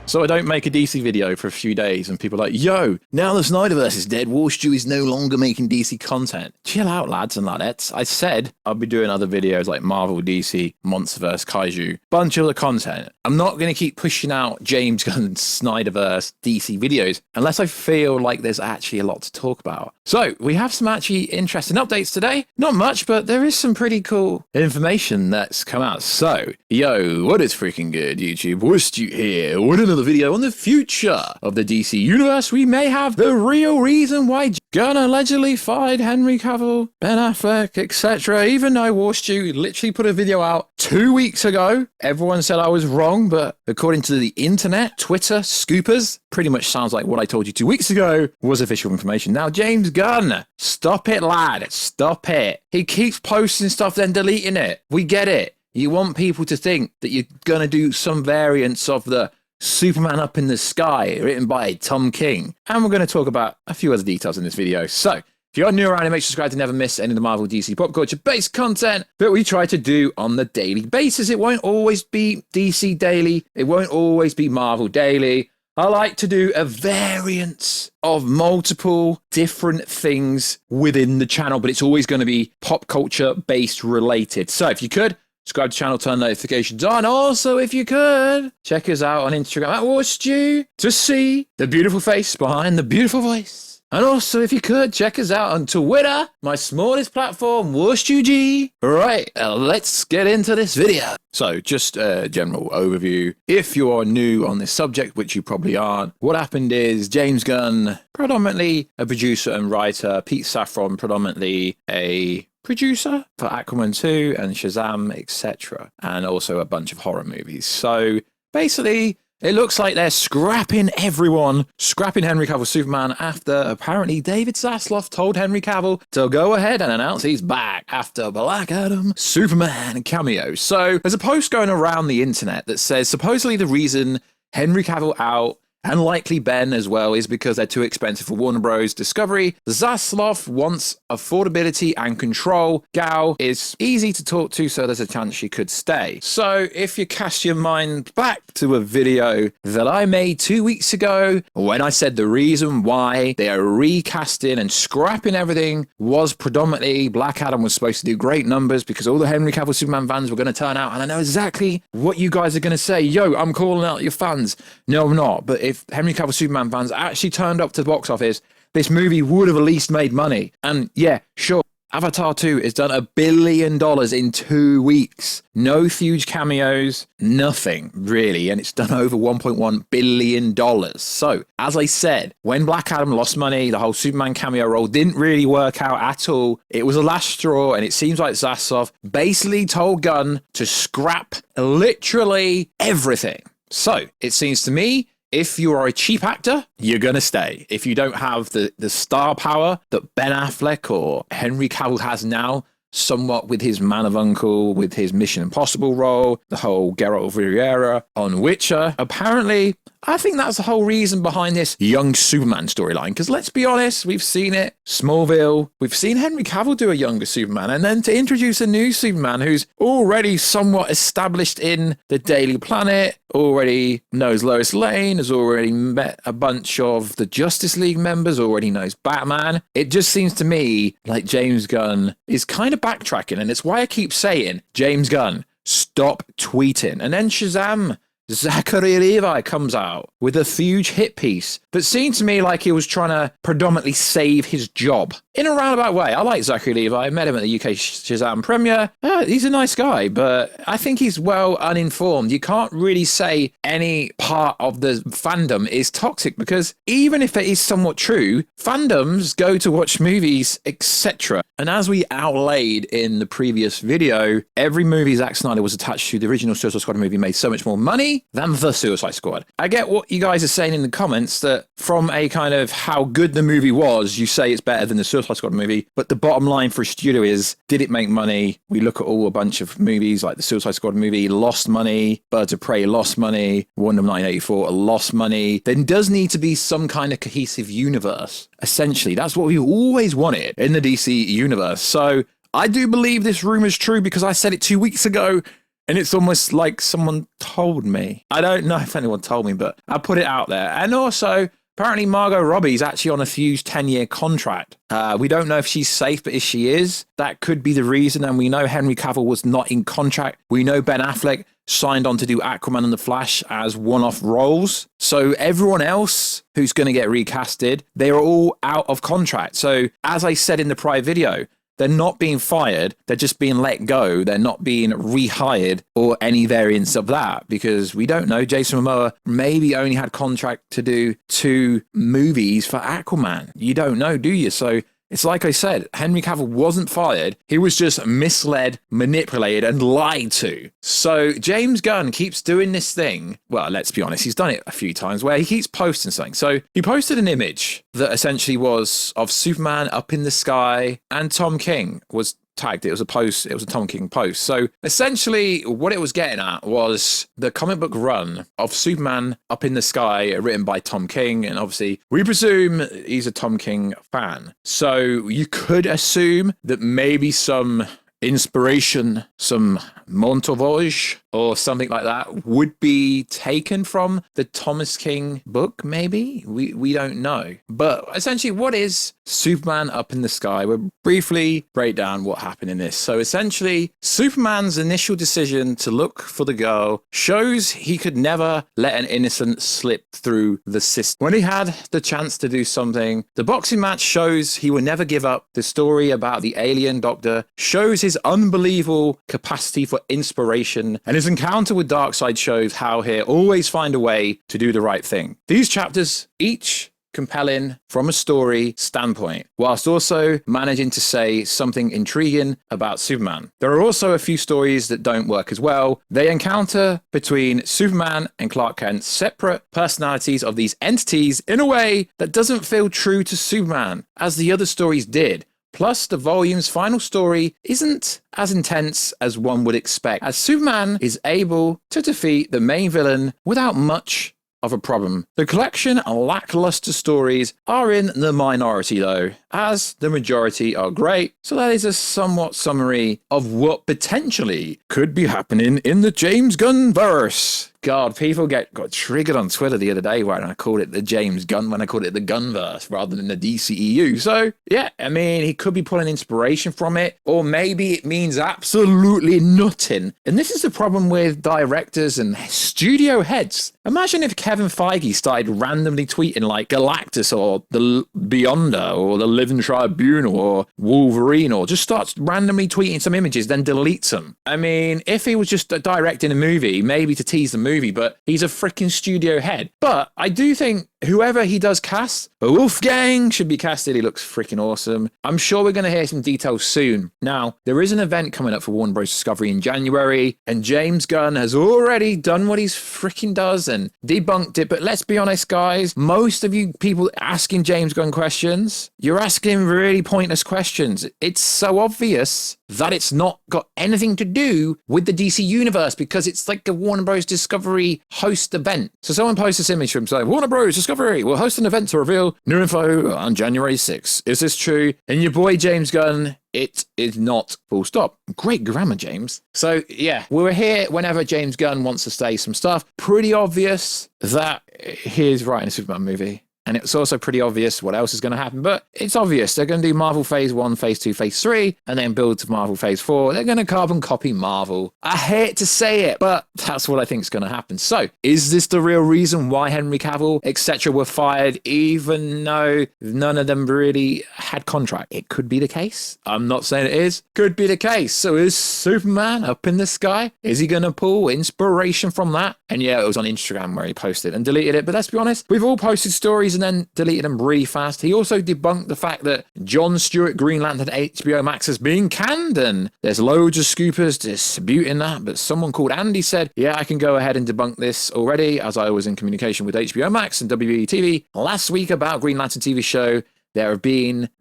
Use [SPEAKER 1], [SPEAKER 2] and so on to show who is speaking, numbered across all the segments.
[SPEAKER 1] So I don't make a DC video for a few days and people are like, yo, now the SnyderVerse is dead, Warstu is no longer making DC content. Chill out, lads and ladettes. I said I'll be doing other videos like Marvel, DC, Monsterverse, Kaiju, bunch of other content. I'm not going to keep pushing out James Gunn's SnyderVerse DC videos unless I feel like there's actually a lot to talk about. So we have some actually interesting updates today. Not much, but there is some pretty cool information that's come out. So, yo, what is freaking good, YouTube? Warstu here with another video on the future of the DC universe. We may have the real reason why Gunn allegedly fired Henry Cavill, Ben Affleck, etc. Even though Warstu literally put a video out 2 weeks ago. Everyone said I was wrong, but according to the internet, Twitter, scoopers, pretty much sounds like what I told you 2 weeks ago was official information. Now, James Gunn, stop it, lad. Stop it. He keeps posting stuff, then deleting it. We get it. You want people to think that you're going to do some variants of the Superman Up in the Sky, written by Tom King. And we're going to talk about a few other details in this video. So, if you're new around here, make sure to subscribe to never miss any of the Marvel DC pop culture based content that we try to do on the daily basis. It won't always be DC daily. It won't always be Marvel daily. I like to do a variance of multiple different things within the channel, but it's always going to be pop culture based related. So if you could, subscribe to the channel, turn notifications on. Also, if you could, check us out on Instagram at Warstu to see the beautiful face behind the beautiful voice. And also, if you could, check us out on Twitter, my smallest platform, WarstuG. Right, let's get into this video. So, just a general overview. If you are new on this subject, which you probably aren't, what happened is James Gunn, predominantly a producer and writer, Pete Safran, predominantly a producer for Aquaman 2 and Shazam, etc. And also a bunch of horror movies. So, basically, it looks like they're scrapping everyone, scrapping Henry Cavill Superman after apparently David Zaslav told Henry Cavill to go ahead and announce he's back after Black Adam Superman cameo. So there's a post going around the internet that says supposedly the reason Henry Cavill out and likely Ben as well is because they're too expensive for Warner Bros. Discovery. Zaslav wants affordability and control. Gal is easy to talk to, so there's a chance she could stay. So if you cast your mind back to a video that I made 2 weeks ago when I said the reason why they are recasting and scrapping everything was predominantly Black Adam was supposed to do great numbers because all the Henry Cavill Superman fans were going to turn out, and I know exactly what you guys are going to say. Yo, I'm calling out your fans. No, I'm not. But if Henry Cavill Superman fans actually turned up to the box office, this movie would have at least made money. And yeah, sure, Avatar 2 has done $1 billion in 2 weeks. No huge cameos, nothing really. And it's done over $1.1 billion. So, as I said, when Black Adam lost money, the whole Superman cameo role didn't really work out at all. It was a last straw, and it seems like Zaslav basically told Gunn to scrap literally everything. So, it seems to me, if you are a cheap actor, you're going to stay. If you don't have the star power that Ben Affleck or Henry Cavill has now, somewhat with his Man of Uncle, with his Mission Impossible role, the whole Geralt of Rivia on Witcher, apparently, I think that's the whole reason behind this young Superman storyline. Because let's be honest, we've seen it. Smallville, we've seen Henry Cavill do a younger Superman. And then to introduce a new Superman who's already somewhat established in the Daily Planet, already knows Lois Lane, has already met a bunch of the Justice League members, already knows Batman. It just seems to me like James Gunn is kind of backtracking. And it's why I keep saying, James Gunn, stop tweeting. And then Shazam, Zachary Levi comes out with a huge hit piece that seemed to me like he was trying to predominantly save his job. In a roundabout way, I like Zachary Levi. I met him at the UK Shazam premiere. He's a nice guy, but I think he's well uninformed. You can't really say any part of the fandom is toxic because even if it is somewhat true, fandoms go to watch movies, etc. And as we outlaid in the previous video, every movie Zack Snyder was attached to, the original Suicide Squad movie made so much more money than the Suicide Squad. I get what you guys are saying in the comments that from a kind of how good the movie was, you say it's better than the Suicide Squad movie, but the bottom line for a studio is, did it make money? We look at a bunch of movies like the Suicide Squad movie, lost money, Birds of Prey lost money, Wonder Woman 1984 lost money. There does need to be some kind of cohesive universe. Essentially, that's what we always wanted in the DC universe. So I do believe this rumor is true because I said it 2 weeks ago. And it's almost like someone told me. I don't know if anyone told me, but I put it out there. And also, apparently Margot Robbie's actually on a huge 10-year contract. We don't know if she's safe, but if she is, that could be the reason. And we know Henry Cavill was not in contract. We know Ben Affleck signed on to do Aquaman and The Flash as one-off roles. So everyone else who's going to get recasted, they are all out of contract. So as I said in the prior video, they're not being fired. They're just being let go. They're not being rehired or any variants of that, because we don't know. Jason Momoa maybe only had contract to do 2 movies for Aquaman. You don't know, do you? So it's like I said, Henry Cavill wasn't fired. He was just misled, manipulated, and lied to. So James Gunn keeps doing this thing. Well, let's be honest, he's done it a few times where he keeps posting something. So he posted an image that essentially was of Superman up in the sky, and Tom King was tagged. It was a post. It was a Tom King post. So essentially what it was getting at was the comic book run of Superman up in the sky written by Tom King. And obviously we presume he's a Tom King fan. So you could assume that maybe some inspiration, some montage or something like that would be taken from the Thomas King book, maybe? We don't know. But essentially, what is Superman up in the sky? We'll briefly break down what happened in this. So essentially, Superman's initial decision to look for the girl shows he could never let an innocent slip through the system. When he had the chance to do something, the boxing match shows he will never give up. The story about the alien doctor shows his unbelievable capacity for inspiration, and his encounter with Darkseid shows how he'll always find a way to do the right thing. These chapters, each compelling from a story standpoint, whilst also managing to say something intriguing about Superman. There are also a few stories that don't work as well. They encounter between Superman and Clark Kent separate personalities of these entities in a way that doesn't feel true to Superman, as the other stories did. Plus, the volume's final story isn't as intense as one would expect, as Superman is able to defeat the main villain without much of a problem. The collection of lackluster stories are in the minority though, as the majority are great. So that is a somewhat summary of what potentially could be happening in the James Gunn verse. God, people got triggered on Twitter the other day when I called it the James Gunn, when I called it the Gunverse rather than the DCEU. So yeah, I mean, he could be pulling inspiration from it, or maybe it means absolutely nothing. And this is the problem with directors and studio heads. Imagine if Kevin Feige started randomly tweeting like Galactus or the Beyonder or the Living Tribunal or Wolverine, or just starts randomly tweeting some images, then deletes them. I mean, if he was just directing a movie, maybe to tease the movie, but he's a freaking studio head. But I do think whoever he does cast, Wolfgang should be casted. He looks freaking awesome. I'm sure we're going to hear some details soon. Now, there is an event coming up for Warner Bros. Discovery in January, and James Gunn has already done what he's freaking does and debunked it. But let's be honest, guys, most of you people asking James Gunn questions, you're asking really pointless questions. It's so obvious that it's not got anything to do with the DC universe, because it's like a Warner Bros. Discovery host event. So someone posts this image from saying, Warner Bros. Discovery will host an event to reveal new info on January 6th. Is this true? And your boy James Gunn, it is not, full stop. Great grammar, James. So yeah, we're here whenever James Gunn wants to say some stuff. Pretty obvious that he's writing a Superman movie. And it's also pretty obvious what else is going to happen. But it's obvious. They're going to do Marvel Phase 1, Phase 2, Phase 3, and then build to Marvel Phase 4. They're going to carbon copy Marvel. I hate to say it, but that's what I think is going to happen. So, is this the real reason why Henry Cavill, etc. were fired, even though none of them really had contract? It could be the case. I'm not saying it is. Could be the case. So, is Superman up in the sky? Is he going to pull inspiration from that? And yeah, it was on Instagram where he posted and deleted it. But let's be honest, we've all posted stories and then deleted them really fast. He also debunked the fact that Jon Stewart Green Lantern HBO Max has been canned, and there's loads of scoopers disputing that, but someone called Andy said, yeah, I can go ahead and debunk this already, as I was in communication with HBO Max and WB TV last week about Green Lantern TV show there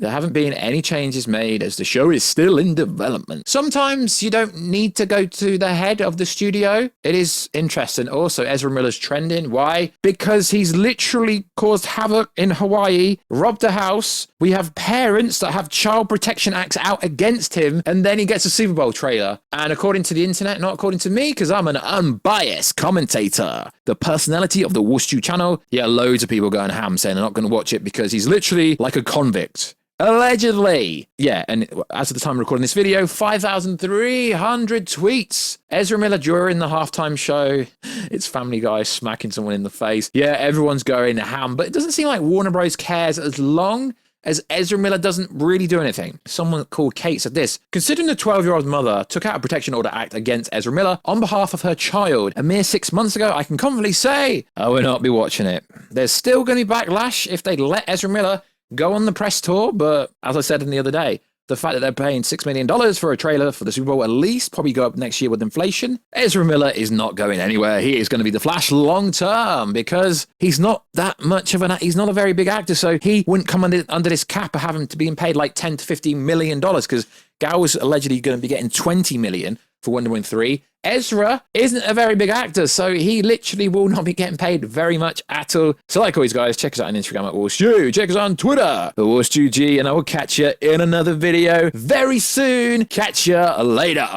[SPEAKER 1] haven't been any changes made as the show is still in development. Sometimes you don't need to go to the head of the studio. It is interesting. Also, Ezra Miller's trending. Why? Because he's literally caused havoc in Hawaii, robbed a house. We have parents that have child protection acts out against him, and then he gets a Super Bowl trailer. And according to the internet, not according to me, because I'm an unbiased commentator, the personality of the Warstu channel, yeah, loads of people going ham saying they're not going to watch it because he's literally like a convict. Allegedly. Yeah, and as of the time of recording this video, 5,300 tweets. Ezra Miller during the halftime show. It's Family Guy smacking someone in the face. Yeah, everyone's going ham, but it doesn't seem like Warner Bros. Cares as long as Ezra Miller doesn't really do anything. Someone called Kate said this: considering the 12-year-old mother took out a protection order act against Ezra Miller on behalf of her child a mere 6 months ago, I can confidently say I will not be watching it. There's still going to be backlash if they let Ezra Miller go on the press tour, but as I said in the other day, the fact that they're paying $6 million for a trailer for the Super Bowl at least probably go up next year with inflation. Ezra Miller is not going anywhere. He is going to be the Flash long term because he's not that much of he's not a very big actor, so he wouldn't come under this cap of having to being paid like $10 to $15 million because Gal was allegedly going to be getting $20 million for Wonder Woman 3. Ezra isn't a very big actor, so he literally will not be getting paid very much at all. So like always, guys, check us out on Instagram at Warstu. Check us out on Twitter at WarstuG, and I will catch you in another video very soon. Catch you later.